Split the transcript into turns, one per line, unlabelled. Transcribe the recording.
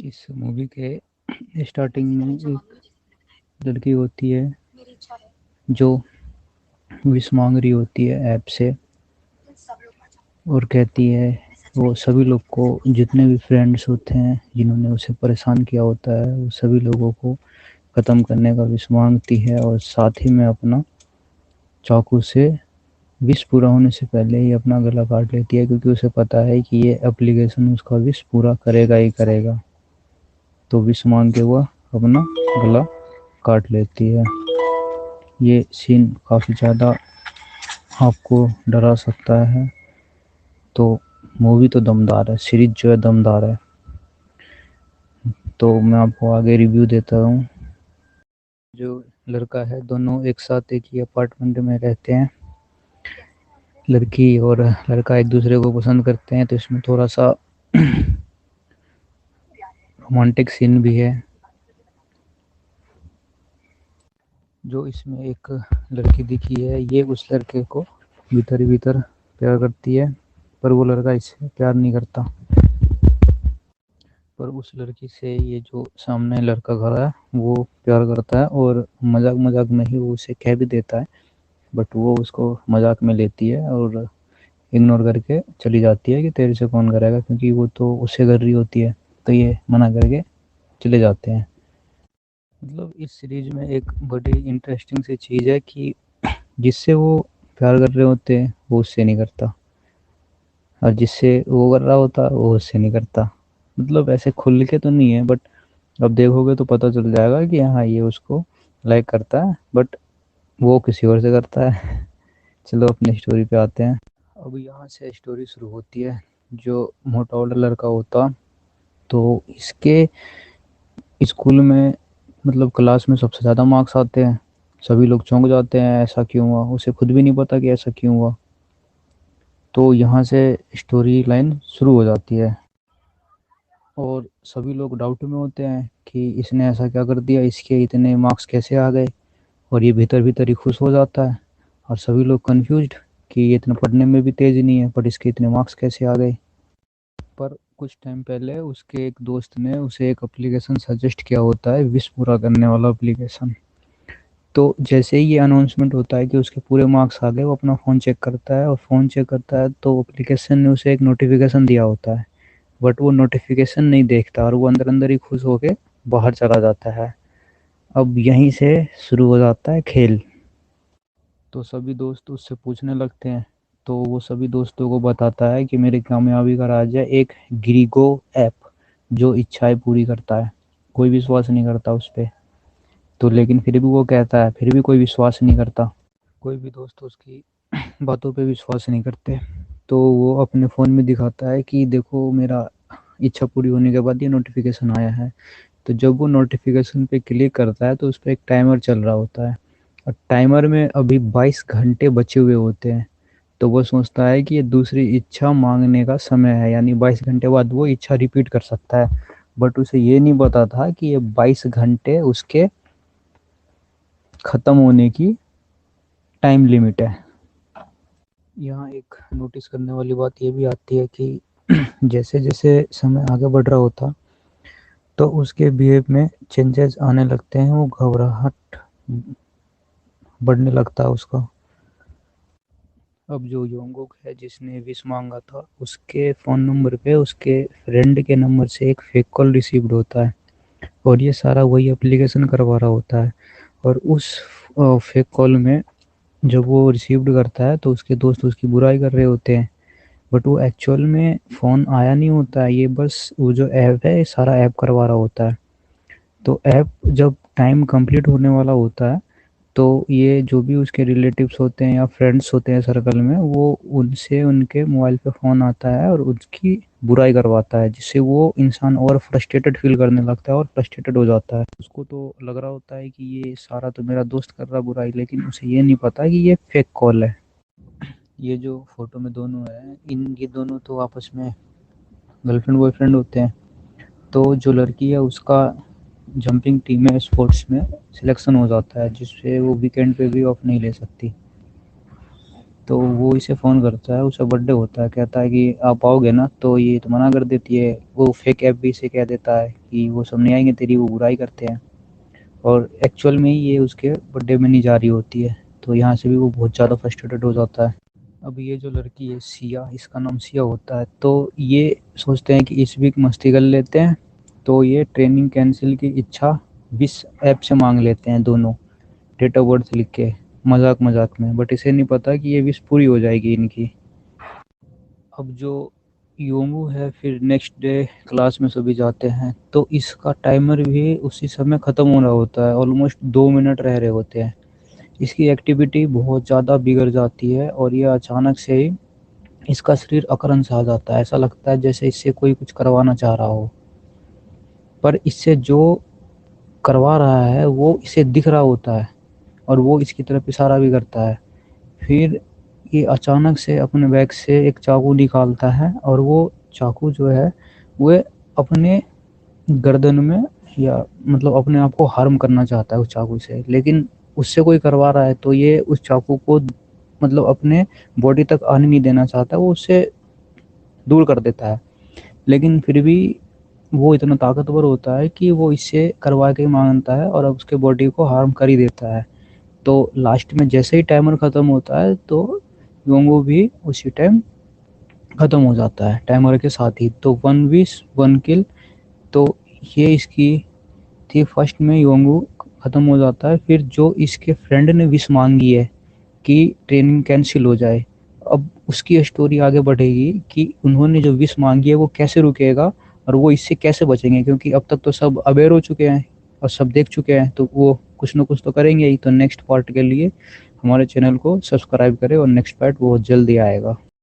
इस मूवी के स्टार्टिंग में एक लड़की होती है जो विश मांग रही होती है ऐप से और कहती है वो सभी लोग को, जितने भी फ्रेंड्स होते हैं जिन्होंने उसे परेशान किया होता है, वो सभी लोगों को ख़त्म करने का विश मांगती है और साथ ही में अपना चाकू से विश पूरा होने से पहले ही अपना गला काट लेती है, क्योंकि उसे पता है कि ये एप्लीकेशन उसका विश पूरा करेगा ही करेगा। तो विश मांग के वह अपना गला काट लेती है। ये सीन काफ़ी ज़्यादा आपको डरा सकता है। तो मूवी तो दमदार है, सीरीज जो है दमदार है। तो मैं आपको आगे रिव्यू देता हूँ। जो लड़का है, दोनों एक साथ एक ही अपार्टमेंट में रहते हैं। लड़की और लड़का एक दूसरे को पसंद करते हैं, तो इसमें थोड़ा सा रोमांटिक सीन भी है। जो इसमें एक लड़की दिखी है, ये उस लड़के को भीतर ही भीतर प्यार करती है, पर वो लड़का इससे प्यार नहीं करता। पर उस लड़की से ये जो सामने लड़का खड़ा है वो प्यार करता है, और मजाक मजाक में ही वो उसे कह भी देता है, बट वो उसको मजाक में लेती है और इग्नोर करके चली जाती है कि तेरे से कौन करेगा, क्योंकि वो तो उससे कर रही होती है। तो ये मना करके चले जाते हैं। मतलब इस सीरीज में एक बड़ी इंटरेस्टिंग सी चीज़ है कि जिससे वो प्यार कर रहे होते हैं वो उससे नहीं करता, और जिससे वो कर रहा होता वो उससे नहीं करता। मतलब ऐसे खुल के तो नहीं है, बट अब देखोगे तो पता चल जाएगा कि हाँ ये उसको लाइक करता है, बट वो किसी और से करता है। चलो अपनी स्टोरी पे आते हैं। अब यहाँ से स्टोरी शुरू होती है। जो मोटा वाला लड़का होता, तो इसके स्कूल में, मतलब क्लास में सबसे ज़्यादा मार्क्स आते हैं। सभी लोग चौंक जाते हैं, ऐसा क्यों हुआ, उसे खुद भी नहीं पता कि ऐसा क्यों हुआ। तो यहाँ से स्टोरी लाइन शुरू हो जाती है और सभी लोग डाउट में होते हैं कि इसने ऐसा क्या कर दिया, इसके इतने मार्क्स कैसे आ गए। और ये भीतर भीतर ही खुश हो जाता है, और सभी लोग कंफ्यूज्ड कि ये इतना पढ़ने में भी तेज नहीं है, बट इसके इतने मार्क्स कैसे आ गए। पर कुछ टाइम पहले उसके एक दोस्त ने उसे एक एप्लीकेशन सजेस्ट किया होता है, विश पूरा करने वाला एप्लीकेशन। तो जैसे ही ये अनाउंसमेंट होता है कि उसके पूरे मार्क्स आ गए, वो अपना फ़ोन चेक करता है, और फ़ोन चेक करता है तो एप्लीकेशन ने उसे एक नोटिफिकेशन दिया होता है, बट वो नोटिफिकेशन नहीं देखता और वो अंदर अंदर ही खुश होके बाहर चला जाता है। अब यहीं से शुरू हो जाता है खेल। तो सभी दोस्त उससे पूछने लगते हैं, तो वो सभी दोस्तों को बताता है कि मेरी कामयाबी का राज है एक ग्रीगो ऐप, जो इच्छाएं पूरी करता है। कोई विश्वास नहीं करता उस पर। तो लेकिन फिर भी वो कहता है, फिर भी कोई विश्वास नहीं करता। कोई भी दोस्त उसकी बातों पे विश्वास नहीं करते। तो वो अपने फ़ोन में दिखाता है कि देखो मेरा इच्छा पूरी होने के बाद ये नोटिफिकेशन आया है। तो जब वो नोटिफिकेशन पे क्लिक करता है तो उस पर एक टाइमर चल रहा होता है, और टाइमर में अभी 22 घंटे बचे हुए होते हैं। तो वो सोचता है कि ये दूसरी इच्छा मांगने का समय है, यानी 22 घंटे बाद वो इच्छा रिपीट कर सकता है। बट उसे ये नहीं पता था कि ये 22 घंटे उसके ख़त्म होने की टाइम लिमिट है। यहाँ एक नोटिस करने वाली बात ये भी आती है कि जैसे जैसे समय आगे बढ़ रहा होता, तो उसके बिहेव में चेंजेस आने लगते हैं। वो घबराहट बढ़ने लगता है उसका। अब जो योंगुक है जिसने विश मांगा था, उसके फ़ोन नंबर पे उसके फ्रेंड के नंबर से एक फेक कॉल रिसीव्ड होता है, और ये सारा वही एप्लीकेशन करवा रहा होता है। और उस फेक कॉल में जब वो रिसीव्ड करता है तो उसके दोस्त उसकी बुराई कर रहे होते हैं, बट वो एक्चुअल में फ़ोन आया नहीं होता है, ये बस वो जो ऐप है ये सारा ऐप करवा रहा होता है। तो ऐप जब टाइम कंप्लीट होने वाला होता है, तो ये जो भी उसके रिलेटिव्स होते हैं या फ्रेंड्स होते हैं सर्कल में, वो उनसे उनके मोबाइल पे फ़ोन आता है और उसकी बुराई करवाता है, जिससे वो इंसान और फ्रस्ट्रेटेड फील करने लगता है और फ्रस्ट्रेटेड हो जाता है। उसको तो लग रहा होता है कि ये सारा तो मेरा दोस्त कर रहा बुराई, लेकिन उसे ये नहीं पता कि ये फेक कॉल है। ये जो फोटो में दोनों है, ये दोनों तो आपस में गर्लफ्रेंड बॉयफ्रेंड होते हैं। तो जो लड़की है उसका जंपिंग टीम में स्पोर्ट्स में सिलेक्शन हो जाता है, जिससे वो वीकेंड पे भी ऑफ नहीं ले सकती। तो वो इसे फ़ोन करता है, उसका बर्थडे होता है, कहता है कि आप आओगे ना, तो ये तो मना कर देती है। वो फेक ऐप भी इसे कह देता है कि वो सब नहीं आएंगे, तेरी वो बुराई करते हैं, और एक्चुअल में ही ये उसके बर्थडे में नहीं जा रही होती है। तो यहाँ से भी वो बहुत ज़्यादा फ्रस्ट्रेटेड हो जाता है। अब ये जो लड़की है सिया, इसका नाम सिया होता है, तो ये सोचते हैं कि इस वीक मस्ती कर लेते हैं। तो ये ट्रेनिंग कैंसिल की इच्छा विश ऐप से मांग लेते हैं दोनों, डेट ऑफ बर्थ लिख के, मजाक मजाक में। बट इसे नहीं पता कि ये विश पूरी हो जाएगी इनकी। अब जो योंगू है, फिर नेक्स्ट डे क्लास में सभी जाते हैं, तो इसका टाइमर भी उसी समय ख़त्म हो रहा होता है, ऑलमोस्ट 2 मिनट रह रहे होते हैं। इसकी एक्टिविटी बहुत ज़्यादा बिगड़ जाती है और ये अचानक से ही इसका शरीर अकड़न सा आ जाता है। ऐसा लगता है जैसे इससे कोई कुछ करवाना चाह रहा हो, पर इससे जो करवा रहा है वो इसे दिख रहा होता है और वो इसकी तरफ इशारा भी करता है। फिर ये अचानक से अपने बैग से एक चाकू निकालता है और वो चाकू जो है वो अपने गर्दन में, या मतलब अपने आप को हार्म करना चाहता है उस चाकू से, लेकिन उससे कोई करवा रहा है तो ये उस चाकू को मतलब अपने बॉडी तक आने नहीं देना चाहता, वो उससे दूर कर देता है। लेकिन फिर भी वो इतना ताकतवर होता है कि वो इससे करवा के मांगता है और अब उसके बॉडी को हार्म कर ही देता है। तो लास्ट में जैसे ही टाइमर ख़त्म होता है तो योंगो भी उसी टाइम ख़त्म हो जाता है टाइमर के साथ ही। तो 1 विश 1 किल। तो ये इसकी थी। फर्स्ट में योंगू ख़त्म हो जाता है। फिर जो इसके फ्रेंड ने विश मांगी है कि ट्रेनिंग कैंसिल हो जाए, अब उसकी स्टोरी आगे बढ़ेगी कि उन्होंने जो विश मांगी है वो कैसे रुकेगा और वो इससे कैसे बचेंगे, क्योंकि अब तक तो सब अवेयर हो चुके हैं और सब देख चुके हैं, तो वो कुछ ना कुछ तो करेंगे ही। तो नेक्स्ट पार्ट के लिए हमारे चैनल को सब्सक्राइब करें और नेक्स्ट पार्ट बहुत जल्दी आएगा।